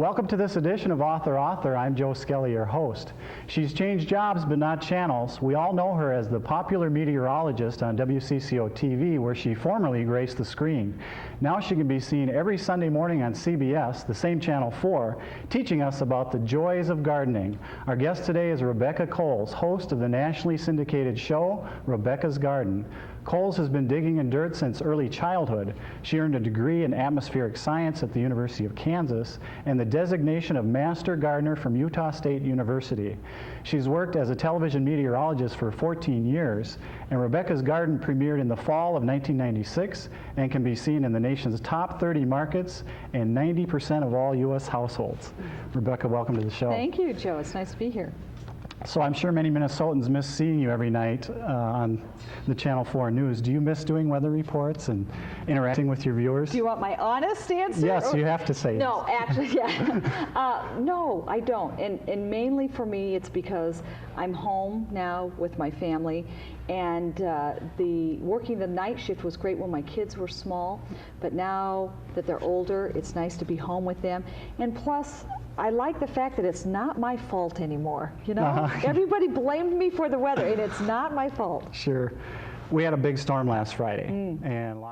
Welcome to this edition of Author. I'm Joe Skelly, your host. She's changed jobs but not channels. We all know her as the popular meteorologist on WCCO TV, where she formerly graced the screen. Now she can be seen every Sunday morning on CBS, the same Channel 4, teaching us about the joys of gardening. Our guest today is Rebecca Kolls, host of the nationally syndicated show, Rebecca's Garden. Kolls has been digging in dirt since early childhood. She earned a degree in atmospheric science at the University of Kansas and the designation of Master Gardener from Utah State University. She's worked as a television meteorologist for 14 years, and Rebecca's Garden premiered in the fall of 1996 and can be seen in the nation's top 30 markets and 90% of all U.S. households. Rebecca, welcome to the show. Thank you, Joe. It's nice to be here. So I'm sure many Minnesotans miss seeing you every night on the Channel 4 News. Do you miss doing weather reports and interacting with your viewers? Do you want my honest answer? Yes, you have to say no, yes. Actually, yeah. No, I don't. And mainly for me, it's because I'm home now with my family, and working the night shift was great when my kids were small, but now that they're older, it's nice to be home with them. And plus, I like the fact that it's not my fault anymore, you know? Everybody blamed me for the weather, and it's not my fault. Sure. We had a big storm last Friday. And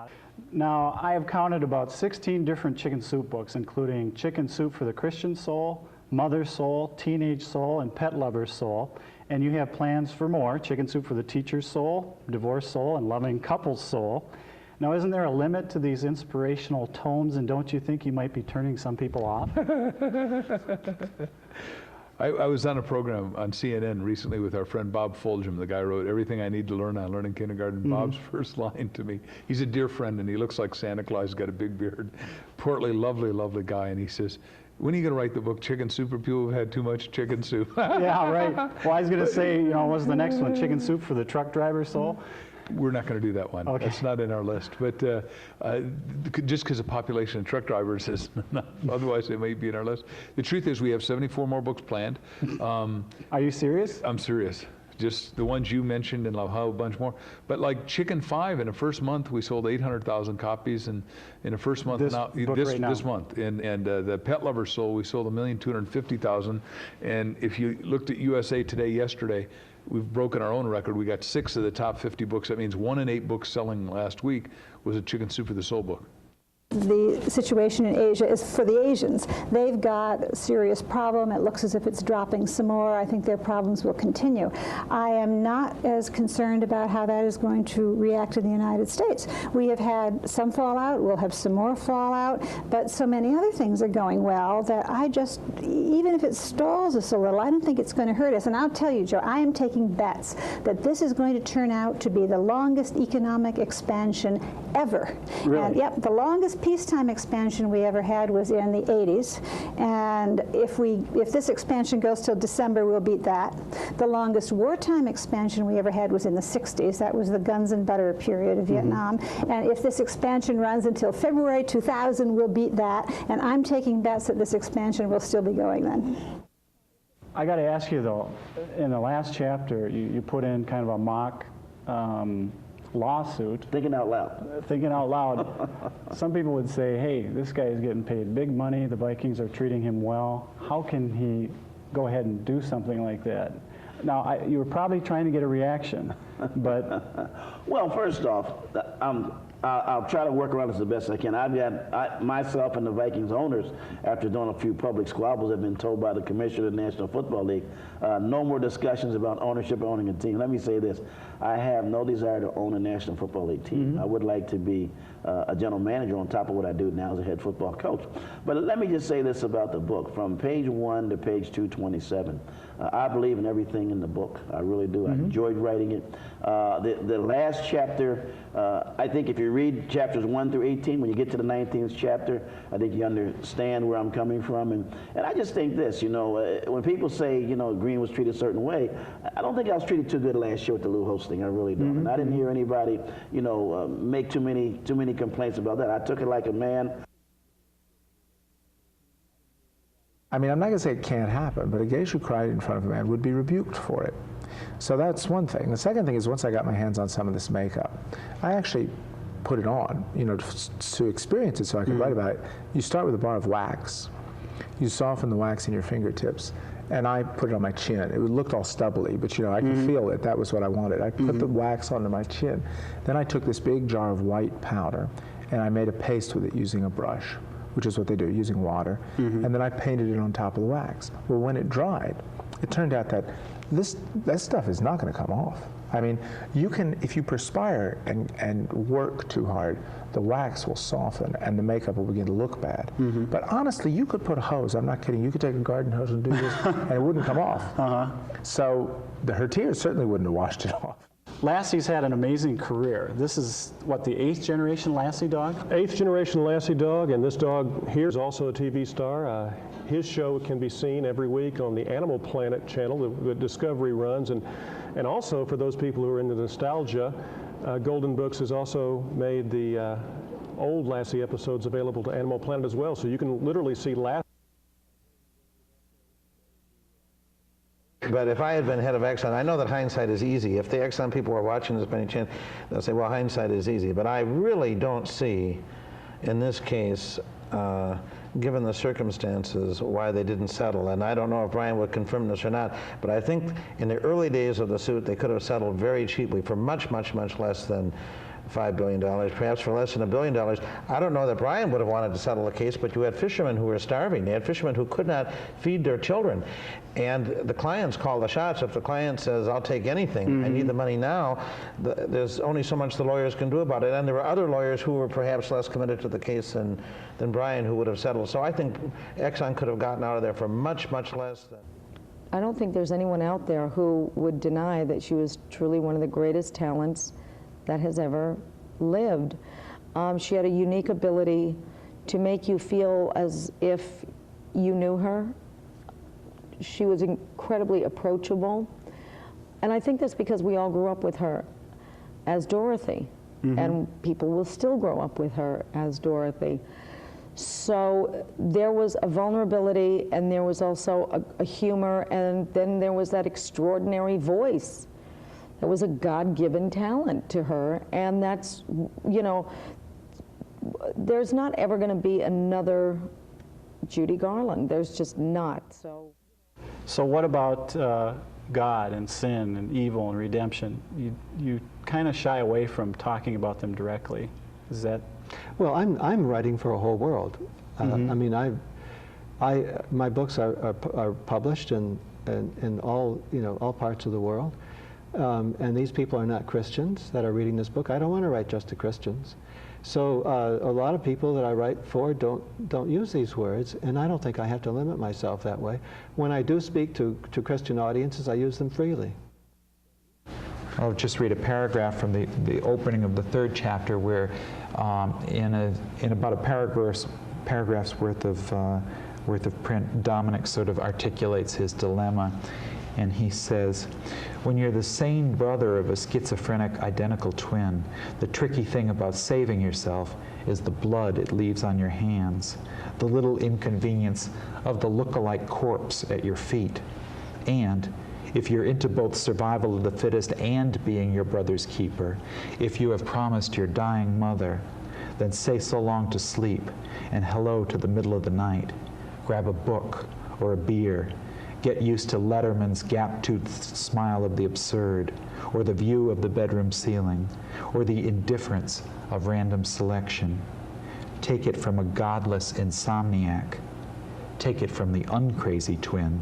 now, I have counted about 16 different chicken soup books, including Chicken Soup for the Christian Soul, Mother's Soul, Teenage Soul, and Pet Lover's Soul. And you have plans for more: Chicken Soup for the Teacher's Soul, Divorced Soul, and Loving Couple's Soul. Now, isn't there a limit to these inspirational tomes, and don't you think you might be turning some people off? I was on a program on CNN recently with our friend Bob Fulgham. The guy who wrote Everything I Need to Learn on Learning Kindergarten. Bob's first line to me, he's a dear friend, and he looks like Santa Claus. He's got a big beard. Portly, lovely, lovely guy, and he says, when are you going to write the book Chicken Soup for people who've had too much chicken soup? Yeah, right. Well, I was going to say, you know, what's the next one? Chicken Soup for the Truck Driver's Soul? We're not going to do that one. Okay. That's not in our list. But just because the population of truck drivers is not, otherwise they may be in our list. The truth is we have 74 more books planned. Are you serious? I'm serious. Just the ones you mentioned and a whole bunch more. But like Chicken 5, in the first month we sold 800,000 copies, and in the first month this month. And the Pet Lover's Soul, we sold 1,250,000. And if you looked at USA Today yesterday, we've broken our own record. We got 6 of the top 50 books. That means 1 in 8 books selling last week was a Chicken Soup for the Soul book. The situation in Asia is for the Asians. They've got a serious problem. It looks as if it's dropping some more. I think their problems will continue. I am not as concerned about how that is going to react in the United States. We have had some fallout. We'll have some more fallout. But so many other things are going well that I just, even if it stalls us a little, I don't think it's going to hurt us. And I'll tell you, Joe, I am taking bets that this is going to turn out to be the longest economic expansion ever. Really? And, yep, the longest peacetime expansion we ever had was in the 80s, and if this expansion goes till December, we'll beat that. The longest wartime expansion we ever had was in the 60s. That was the guns and butter period of Vietnam. And if this expansion runs until February 2000, we'll beat that. And I'm taking bets that this expansion will still be going then. I got to ask you though, in the last chapter, you put in kind of a mock lawsuit. Thinking out loud. Thinking out loud. Some people would say, hey, this guy is getting paid big money. The Vikings are treating him well. How can he go ahead and do something like that? Now, you were probably trying to get a reaction, but... Well, first off, I'll try to work around this the best I can. Myself and the Vikings owners, after doing a few public squabbles, have been told by the commissioner of the National Football League, no more discussions about ownership or owning a team. Let me say this. I have no desire to own a National Football League team. I would like to be a general manager on top of what I do now as a head football coach. But let me just say this about the book. From page 1 to page 227, I believe in everything in the book. I really do. I enjoyed writing it. The last chapter, I think if you read chapters 1 through 18, when you get to the 19th chapter, I think you understand where I'm coming from. And I just think this, you know, when people say, you know, Green was treated a certain way, I don't think I was treated too good last year with the Lou Holtz thing. I really don't. And I didn't hear anybody, you know, make too many complaints about that. I took it like a man. I mean, I'm not going to say it can't happen, but a geisha who cried in front of a man would be rebuked for it. So that's one thing. The second thing is, once I got my hands on some of this makeup, I actually put it on, you know, to experience it so I could write about it. You start with a bar of wax. you soften the wax in your fingertips, and I put it on my chin. It looked all stubbly, but I could feel it. That was what I wanted. I put the wax onto my chin. Then I took this big jar of white powder, and I made a paste with it using a brush, which is what they do, using water. And then I painted it on top of the wax. Well, when it dried, it turned out that that stuff is not going to come off. I mean, you can, if you perspire and work too hard, the wax will soften and the makeup will begin to look bad. But honestly, you could put a hose, I'm not kidding, you could take a garden hose and do this, and it wouldn't come off. So her tears certainly wouldn't have washed it off. Lassie's had an amazing career. This is, what, the 8th generation Lassie dog? 8th generation Lassie dog, and this dog here is also a TV star. His show can be seen every week on the Animal Planet channel that Discovery runs, and also for those people who are into nostalgia, Golden Books has also made the old Lassie episodes available to Animal Planet as well, so you can literally see Lassie. But if I had been head of Exxon, I know that hindsight is easy. If the Exxon people are watching this by any chance, they'll say, well, hindsight is easy. But I really don't see, in this case, given the circumstances, why they didn't settle. And I don't know if Bryant would confirm this or not, but I think in the early days of the suit, they could have settled very cheaply for much, much, much less than $5 billion, perhaps for less than $1 billion. I don't know that Bryant would have wanted to settle the case, but you had fishermen who were starving. They had fishermen who could not feed their children. And the clients call the shots. If the client says, I'll take anything, I need the money now, there's only so much the lawyers can do about it. And there were other lawyers who were perhaps less committed to the case than Bryant, who would have settled. So I think Exxon could have gotten out of there for much, much less than. I don't think there's anyone out there who would deny that she was truly one of the greatest talents that has ever lived. She had a unique ability to make you feel as if you knew her. She was incredibly approachable. And I think that's because we all grew up with her as Dorothy. And people will still grow up with her as Dorothy. So there was a vulnerability, and there was also a humor, and then there was that extraordinary voice. It was a God-given talent to her, and that's, there's not ever going to be another Judy Garland. There's just not. So what about God and sin and evil and redemption? You kind of shy away from talking about them directly. Is that? Well, I'm writing for a whole world. I mean, my books are published in all parts of the world. And these people are not Christians that are reading this book. I don't want to write just to Christians. So a lot of people that I write for don't use these words, and I don't think I have to limit myself that way. When I do speak to Christian audiences, I use them freely. I'll just read a paragraph from the opening of the 3rd chapter where in about a paragraph's worth of print, Dominic sort of articulates his dilemma. And he says, when you're the sane brother of a schizophrenic identical twin, the tricky thing about saving yourself is the blood it leaves on your hands, the little inconvenience of the look-alike corpse at your feet. And if you're into both survival of the fittest and being your brother's keeper, if you have promised your dying mother, then say so long to sleep and hello to the middle of the night. Grab a book or a beer. Get used to Letterman's gap-toothed smile of the absurd, or the view of the bedroom ceiling, or the indifference of random selection. Take it from a godless insomniac. Take it from the uncrazy twin,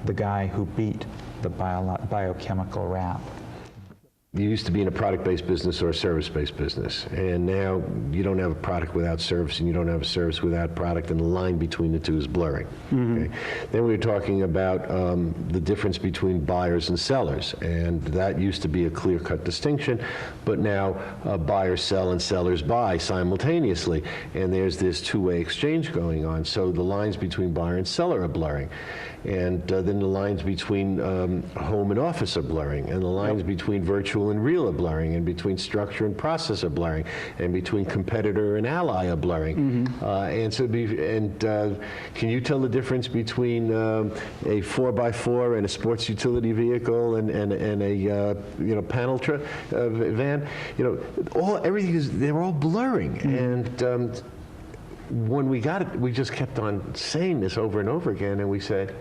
the guy who beat the biochemical rap. You used to be in a product-based business or a service-based business, and now you don't have a product without service, and you don't have a service without product, and the line between the two is blurring. Okay? Then we were talking about the difference between buyers and sellers, and that used to be a clear-cut distinction, but now buyers sell and sellers buy simultaneously, and there's this two-way exchange going on, so the lines between buyer and seller are blurring. And then the lines between home and office are blurring, and the lines between virtual and real are blurring, and between structure and process are blurring, and between competitor and ally are blurring. And so, can you tell the difference between a 4x4 and a sports utility vehicle and a panel van? Everything is, they're all blurring, and when we got it, we just kept on saying this over and over again, and we said,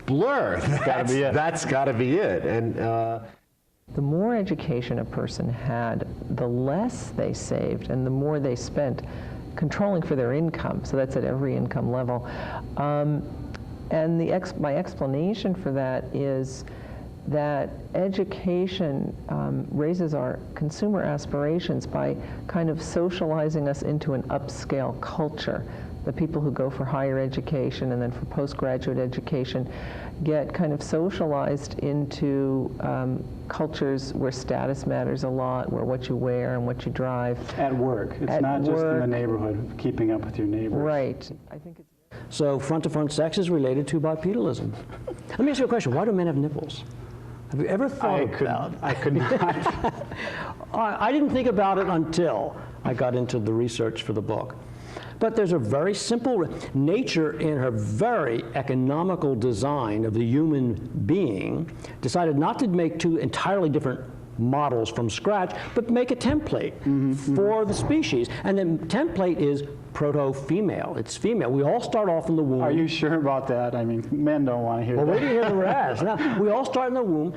blur, that's got to be it. And the more education a person had, the less they saved and the more they spent controlling for their income. So that's at every income level. And my explanation for that is that education raises our consumer aspirations by kind of socializing us into an upscale culture. The people who go for higher education and then for postgraduate education get kind of socialized into cultures where status matters a lot, where what you wear and what you drive. At work. It's not just in the neighborhood, keeping up with your neighbors. Right. I think it's So front-to-front sex is related to bipedalism. Let me ask you a question. Why do men have nipples? Have you ever thought about it? I could not. I didn't think about it until I got into the research for the book. But there's a very simple, nature in her very economical design of the human being decided not to make two entirely different models from scratch, but make a template for the species. And the template is proto-female. It's female. We all start off in the womb. Are you sure about that? I mean, men don't want to hear that. Well, wait till you hear the rest. Now, we all start in the womb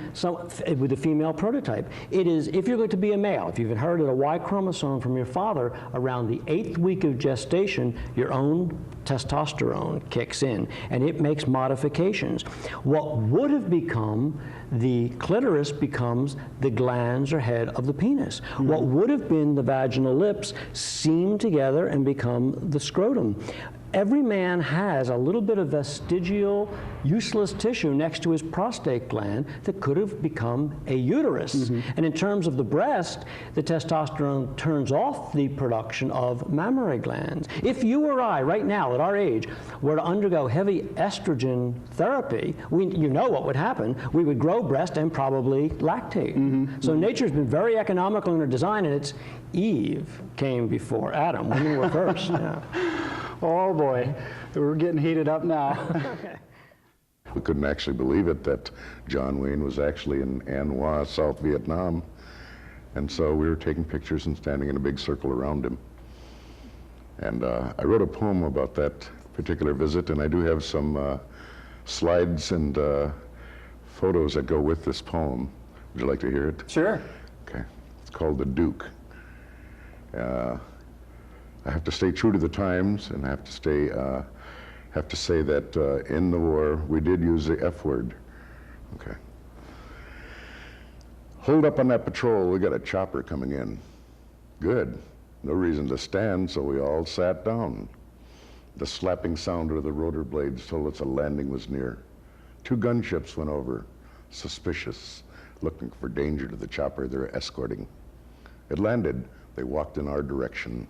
with a female prototype. It is, if you're going to be a male, if you've inherited a Y chromosome from your father, around the 8th week of gestation, your own testosterone kicks in, and it makes modifications. What would have become the clitoris becomes the glans or head of the penis. What would have been the vaginal lips seam together and become the scrotum. Every man has a little bit of vestigial, useless tissue next to his prostate gland that could have become a uterus. And in terms of the breast, the testosterone turns off the production of mammary glands. If you or I, right now, at our age, were to undergo heavy estrogen therapy, you know what would happen. We would grow breast and probably lactate. So nature's been very economical in her design, and it's Eve came before Adam. Women were first. Yeah. Oh boy, we're getting heated up now. We couldn't actually believe it that John Wayne was actually in An Hoa, South Vietnam. And so we were taking pictures and standing in a big circle around him. And I wrote a poem about that particular visit, and I do have some slides and photos that go with this poem. Would you like to hear it? Sure. Okay. It's called The Duke. I have to stay true to the times, and I have to say that in the war we did use the F word. Okay. Hold up on that patrol. We got a chopper coming in. Good. No reason to stand, so we all sat down. The slapping sound of the rotor blades told us a landing was near. 2 gunships went over, suspicious, looking for danger to the chopper they were escorting. It landed. They walked in our direction.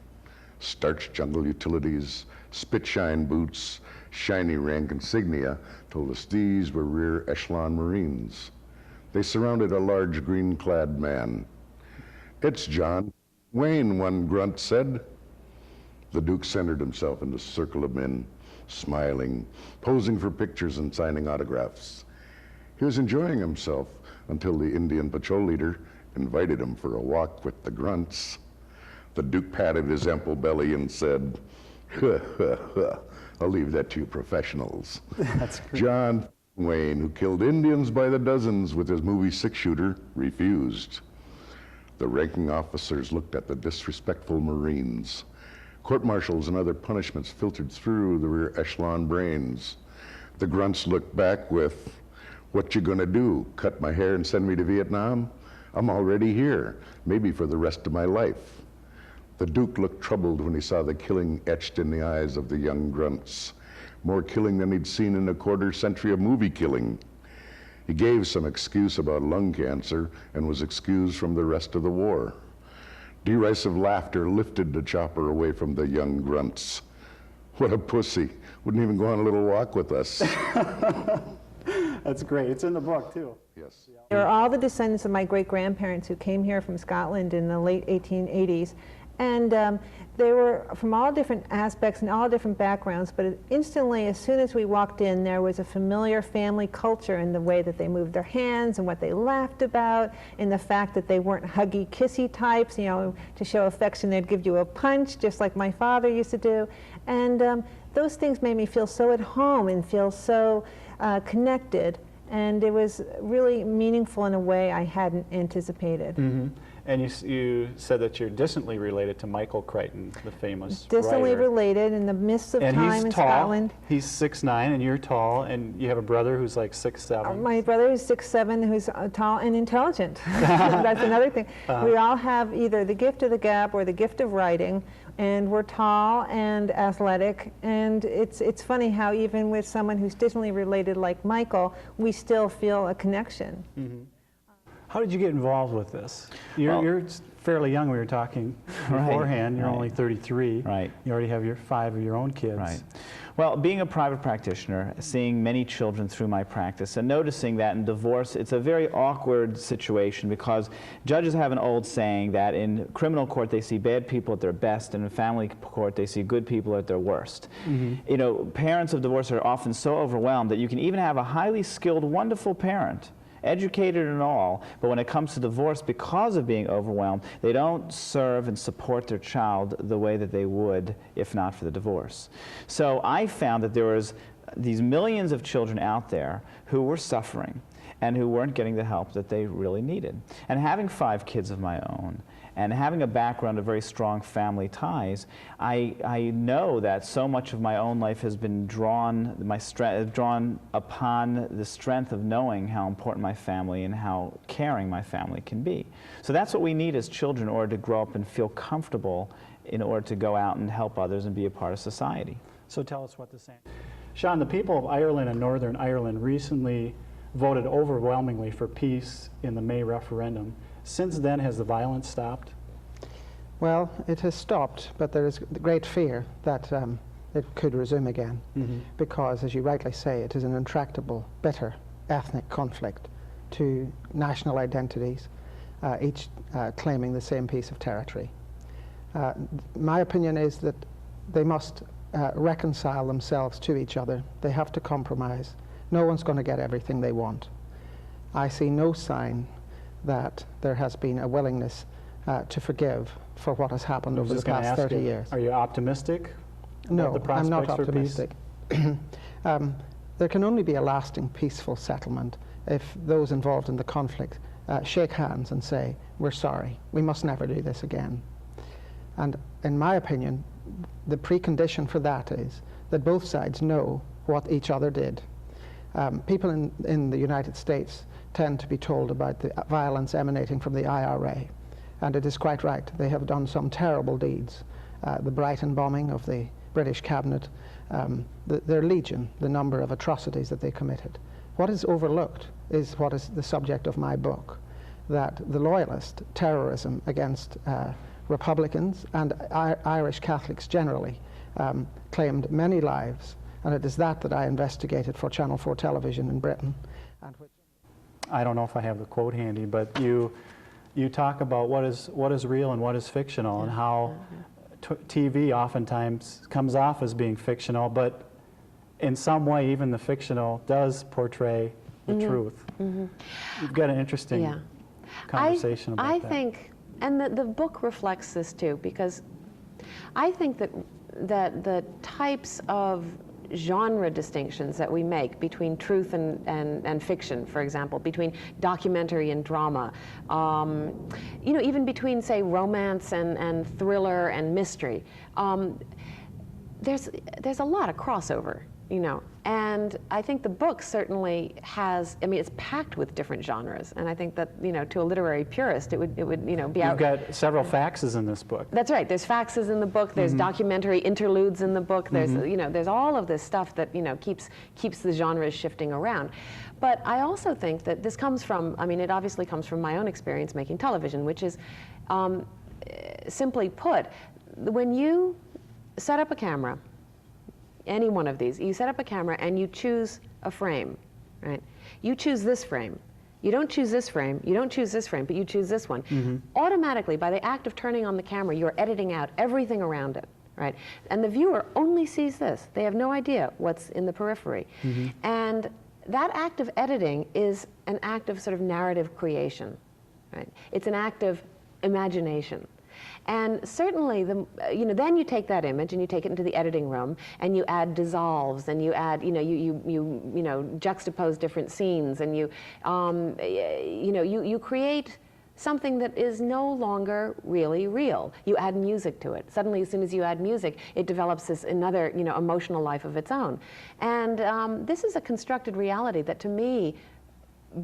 Starched jungle utilities, spit-shine boots, shiny rank insignia told us these were rear echelon Marines. They surrounded a large green-clad man. It's John Wayne, one grunt said. The Duke centered himself in the circle of men, smiling, posing for pictures and signing autographs. He was enjoying himself until the Indian patrol leader invited him for a walk with the grunts. The Duke patted his ample belly and said, I'll leave that to you professionals. That's great. John Wayne, who killed Indians by the dozens with his movie six-shooter, refused. The ranking officers looked at the disrespectful Marines. Court-martials and other punishments filtered through the rear echelon brains. The grunts looked back with, what you gonna do, cut my hair and send me to Vietnam? I'm already here, maybe for the rest of my life. The Duke looked troubled when he saw the killing etched in the eyes of the young grunts. More killing than he'd seen in a quarter-century of movie killing. He gave some excuse about lung cancer and was excused from the rest of the war. Derisive laughter lifted the chopper away from the young grunts. What a pussy. Wouldn't even go on a little walk with us. That's great. It's in the book, too. Yes. There are all the descendants of my great-grandparents who came here from Scotland in the late 1880s. And they were from all different aspects and all different backgrounds, but instantly, as soon as we walked in, there was a familiar family culture in the way that they moved their hands and what they laughed about, in the fact that they weren't huggy, kissy types. You know, to show affection, they'd give you a punch, just like my father used to do. And those things made me feel so at home and feel so connected. And it was really meaningful in a way I hadn't anticipated. Mm-hmm. And you said that you're distantly related to Michael Crichton, the famous Distantly writer. related in the midst of And time he's in tall. Scotland. He's 6'9", and you're tall, and you have a brother who's like 6'7". My brother is 6'7", who's tall and intelligent. That's another thing. We all have either the gift of the gab or the gift of writing, and we're tall and athletic. And it's funny how even with someone who's distantly related like Michael, we still feel a connection. Mm-hmm. How did you get involved with this? You're fairly young. We were talking beforehand. You're only 33. Right. You already have 5 of your own kids. Right. Well, being a private practitioner, seeing many children through my practice, and noticing that in divorce, it's a very awkward situation because judges have an old saying that in criminal court they see bad people at their best, and in family court they see good people at their worst. Mm-hmm. You know, parents of divorce are often so overwhelmed that you can even have a highly skilled, wonderful parent, educated and all, but when it comes to divorce, because of being overwhelmed, they don't serve and support their child the way that they would if not for the divorce. So I found that there was these millions of children out there who were suffering and who weren't getting the help that they really needed. And having 5 kids of my own, and having a background of very strong family ties, I know that so much of my own life has been drawn upon the strength of knowing how important my family and how caring my family can be. So that's what we need as children in order to grow up and feel comfortable in order to go out and help others and be a part of society. So tell us what the same. Sean, the people of Ireland and Northern Ireland recently voted overwhelmingly for peace in the May referendum. Since then, has the violence stopped? Well, it has stopped, but there is great fear that it could resume again, because, as you rightly say, it is an intractable, bitter ethnic conflict, two national identities, each claiming the same piece of territory. My opinion is that they must reconcile themselves to each other. They have to compromise. No one's going to get everything they want. I see no sign that there has been a willingness to forgive for what has happened over the past 30 years. Are you optimistic? No, the I'm not prospects for optimistic. There can only be a lasting peaceful settlement if those involved in the conflict shake hands and say, we're sorry, we must never do this again. And in my opinion, the precondition for that is that both sides know what each other did. People in the United States tend to be told about the violence emanating from the IRA. And it is quite right. They have done some terrible deeds. The Bryant bombing of the British cabinet, their legion, the number of atrocities that they committed. What is overlooked is what is the subject of my book, that the loyalist terrorism against Republicans and Irish Catholics generally claimed many lives. And it is that I investigated for Channel 4 television in Britain. And which I don't know if I have the quote handy, but you talk about what is real and what is fictional, and how TV oftentimes comes off as being fictional, but in some way even the fictional does portray the truth. You've got an interesting conversation about that. I think, and the book reflects this too, because I think that the types of genre distinctions that we make between truth and fiction, for example, between documentary and drama, you know, even between, say, romance and thriller and mystery, there's a lot of crossover, you know, and I think the book certainly has, I mean, it's packed with different genres, and I think that, you know, to a literary purist, it would you know, be out. You've got several faxes in this book. That's right. There's faxes in the book. There's documentary interludes in the book. There's you know, there's all of this stuff that, you know, keeps the genres shifting around. But I also think that this comes from, I mean, it obviously comes from my own experience making television, which is, simply put, when you set up a camera, any one of these, you set up a camera and you choose a frame, right? You choose this frame, You don't choose this frame, you don't choose this frame, but you choose this one. Automatically, by the act of turning on the camera, you're editing out everything around it, right? And the viewer only sees this. They have no idea what's in the periphery. And that act of editing is an act of sort of narrative creation, right? It's an act of imagination. And certainly, then you take that image and you take it into the editing room and you add dissolves and you add, you juxtapose different scenes and you create something that is no longer really real. You add music to it. Suddenly, as soon as you add music, it develops this another, emotional life of its own. And this is a constructed reality that, to me,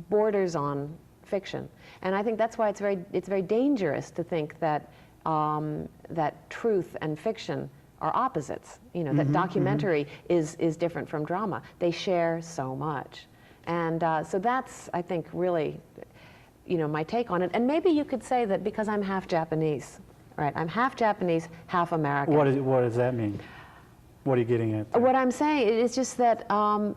borders on fiction. And I think that's why it's very dangerous to think that that truth and fiction are opposites. That documentary is different from drama. They share so much. And so that's, I think, really, my take on it. And maybe you could say that because I'm half Japanese, right? I'm half Japanese, half American. What does that mean? What are you getting at there? What I'm saying is just that, I'm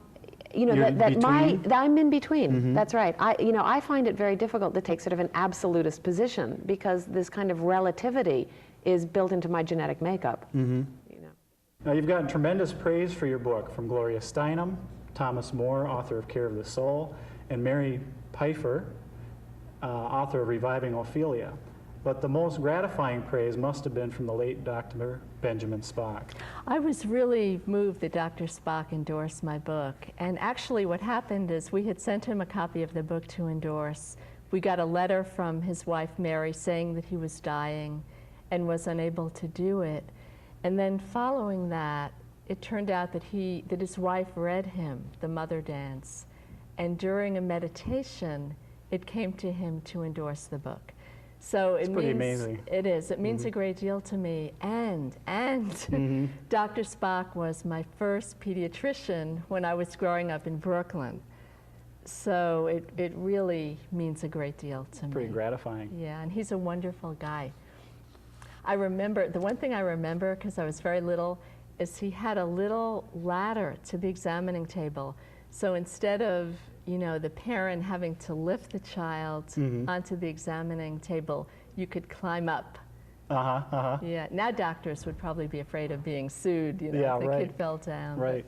in between. That's right. I find it very difficult to take sort of an absolutist position because this kind of relativity is built into my genetic makeup. Now, you've gotten tremendous praise for your book from Gloria Steinem, Thomas More, author of Care of the Soul, and Mary Pfeiffer, author of Reviving Ophelia. But the most gratifying praise must have been from the late Dr. Benjamin Spock. I was really moved that Dr. Spock endorsed my book. And actually what happened is we had sent him a copy of the book to endorse. We got a letter from his wife, Mary, saying that he was dying and was unable to do it. And then following that, it turned out that his wife read him the Mother Dance. And during a meditation, it came to him to endorse the book. So it's pretty amazing. It is. It means a great deal to me. And Dr. Spock was my first pediatrician when I was growing up in Brooklyn. So it really means a great deal to me. Pretty gratifying. Yeah, and he's a wonderful guy. I remember, the one thing I remember, because I was very little, is he had a little ladder to the examining table. So instead of the parent having to lift the child onto the examining table, you could climb up. Yeah, now doctors would probably be afraid of being sued, if the kid fell down. Right.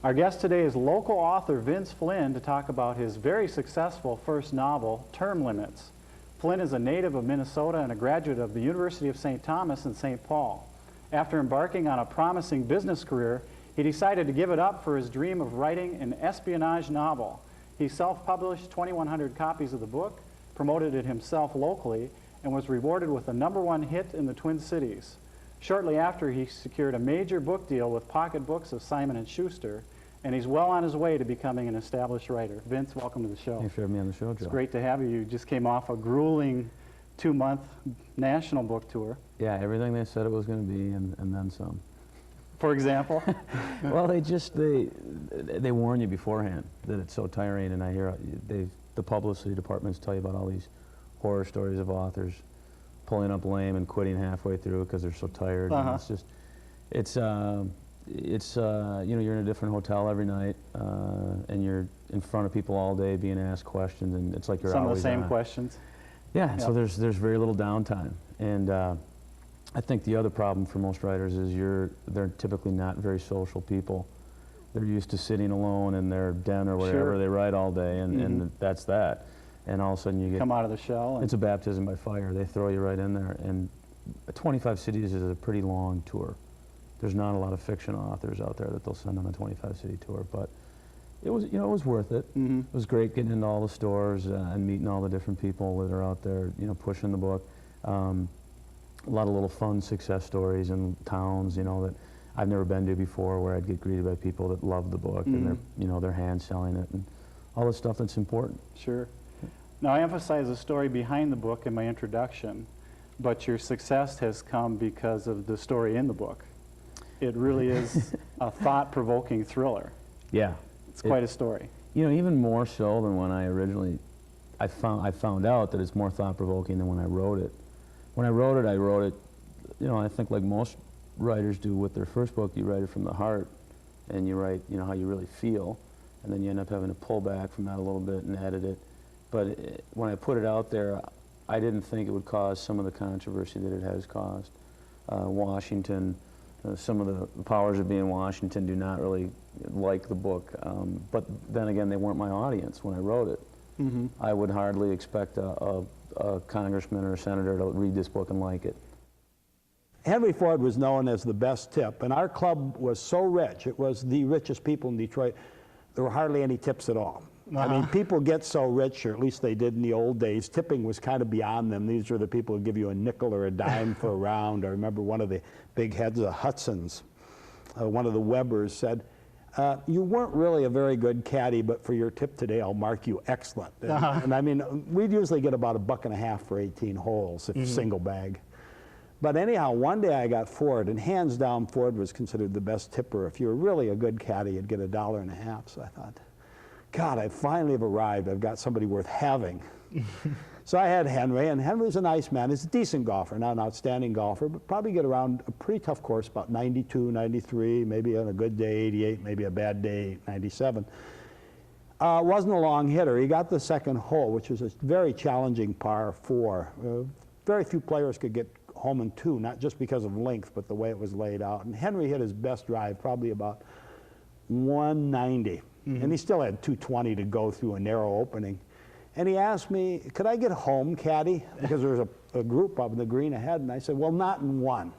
Our guest today is local author Vince Flynn to talk about his very successful first novel, Term Limits. Flynn is a native of Minnesota and a graduate of the University of St. Thomas in St. Paul. After embarking on a promising business career, he decided to give it up for his dream of writing an espionage novel. He self-published 2,100 copies of the book, promoted it himself locally, and was rewarded with the #1 hit in the Twin Cities. Shortly after, he secured a major book deal with Pocket Books of Simon & Schuster, and he's well on his way to becoming an established writer. Vince, welcome to the show. Thanks for having me on the show, Joe. It's great to have you. You just came off a grueling 2-month national book tour. Yeah, everything they said it was going to be, and then some. For example? Well, they warn you beforehand that it's so tiring, and I hear the publicity departments tell you about all these horror stories of authors pulling up lame and quitting halfway through because they're so tired. And it's just, you're in a different hotel every night, and you're in front of people all day being asked questions, and it's like you're some always of the same on. questions. Yeah, so there's very little downtime, and I think the other problem for most writers is they're typically not very social people. They're used to sitting alone in their den or whatever. They write all day, and that's that. And all of a sudden you come out of the shell. It's a baptism by fire. They throw you right in there. And 25 cities is a pretty long tour. There's not a lot of fiction authors out there that they'll send on a 25-city tour, but it was, it was worth it. It was great getting into all the stores and meeting all the different people that are out there, pushing the book. A lot of little fun success stories in towns, that I've never been to before, where I'd get greeted by people that love the book and they're hand selling it and all the stuff that's important. Sure. Now, I emphasize the story behind the book in my introduction, but your success has come because of the story in the book. It really is a thought-provoking thriller. Yeah. It's quite a story. Even more so than when I found out that it's more thought-provoking than when I wrote it. When I wrote it, I think like most writers do with their first book, you write it from the heart, and you write, how you really feel, and then you end up having to pull back from that a little bit and edit it, But when I put it out there, I didn't think it would cause some of the controversy that it has caused. Washington, some of the powers that be in Washington do not really like the book. But then again, they weren't my audience when I wrote it. Mm-hmm. I would hardly expect a congressman or a senator to read this book and like it. Henry Ford was known as the best tip, and our club was so rich, it was the richest people in Detroit, there were hardly any tips at all. I mean, people get so rich, or at least they did in the old days, tipping was kind of beyond them. These were the people who give you a nickel or a dime for a round. I remember one of the big heads of Hudson's, one of the Webbers said, you weren't really a very good caddy, but for your tip today, I'll mark you excellent. And I mean, we'd usually get about $1.50 for 18 holes, if single bag. But anyhow, one day I got Ford, and hands down, Ford was considered the best tipper. If you were really a good caddy, you'd get $1.50. So I thought, God, I finally have arrived. I've got somebody worth having. So I had Henry, and Henry's a nice man. He's a decent golfer, not an outstanding golfer, but probably get around a pretty tough course, about 92, 93, maybe on a good day, 88, maybe a bad day, 97. Wasn't a long hitter. He got the second hole, which was a very challenging par 4. Very few players could get home in 2, not just because of length, but the way it was laid out. And Henry hit his best drive, probably about 190. And he still had 220 to go through a narrow opening. And he asked me, could I get home, caddy? Because there was a group up in the green ahead. And I said, well, not in one.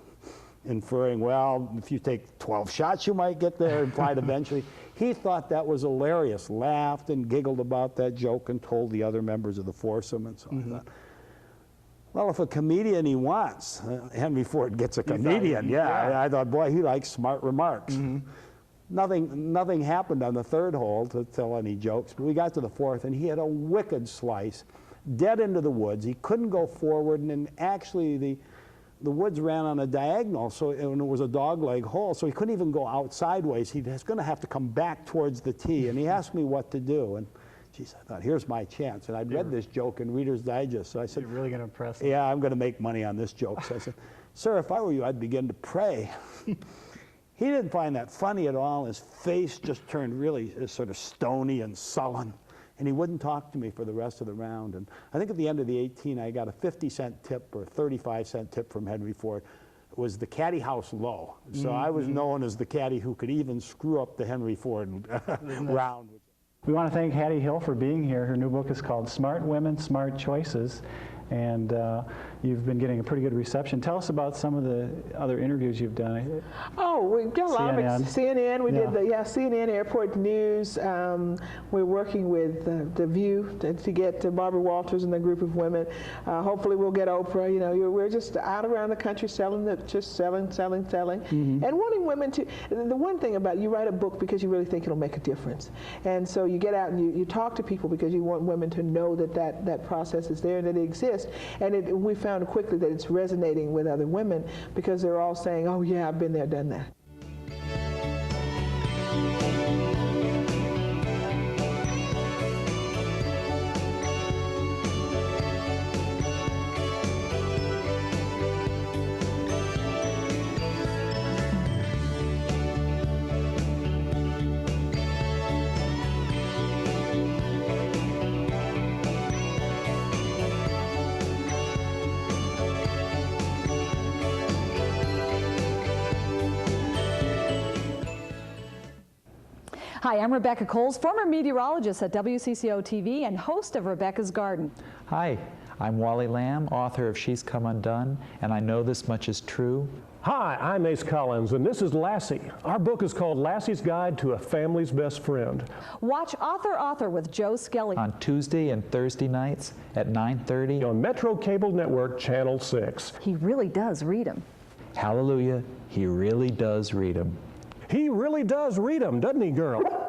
Inferring, well, if you take 12 shots, you might get there, implied eventually. He thought that was hilarious, laughed and giggled about that joke and told the other members of the foursome. And so I thought, well, if a comedian he wants, Henry Ford gets a comedian. Yeah, I thought, boy, he likes smart remarks. Nothing happened on the third hole to tell any jokes, but we got to the fourth, and he had a wicked slice, dead into the woods. He couldn't go forward, and then actually the woods ran on a diagonal, so and it was a dogleg hole, so he couldn't even go out sideways. He was going to have to come back towards the tee, and he asked me what to do. And geez, I thought, here's my chance. And I'd read this joke in Reader's Digest, so I said, you're really going to impress him. Yeah, I'm going to make money on this joke. So I said, sir, if I were you, I'd begin to pray. He didn't find that funny at all. His face just turned really sort of stony and sullen, and he wouldn't talk to me for the rest of the round. And I think at the end of the 18, I got a 50-cent tip or a 35-cent tip from Henry Ford. It was the caddy house low. So I was known as the caddy who could even screw up the Henry Ford round. We want to thank Hattie Hill for being here. Her new book is called Smart Women, Smart Choices, and you've been getting a pretty good reception. Tell us about some of the other interviews you've done. Oh, we've done a lot of CNN. We did the CNN Airport News. We're working with The View to get Barbara Walters and a group of women. Hopefully we'll get Oprah. You know, we're just out around the country selling, and wanting women to. The one thing about you write a book because you really think it'll make a difference, and so you get out and you talk to people because you want women to know that process is there and that it exists. And we found quickly that it's resonating with other women because they're all saying, oh yeah, I've been there, done that. Hi, I'm Rebecca Kolls, former meteorologist at WCCO TV and host of Rebecca's Garden. Hi, I'm Wally Lamb, author of She's Come Undone, and I Know This Much Is True. Hi, I'm Ace Collins, and this is Lassie. Our book is called Lassie's Guide to a Family's Best Friend. Watch Author with Joe Skelly on Tuesday and Thursday nights at 9:30 on Metro Cable Network, Channel 6. He really does read them. Hallelujah, he really does read them. He really does read them, doesn't he, girl?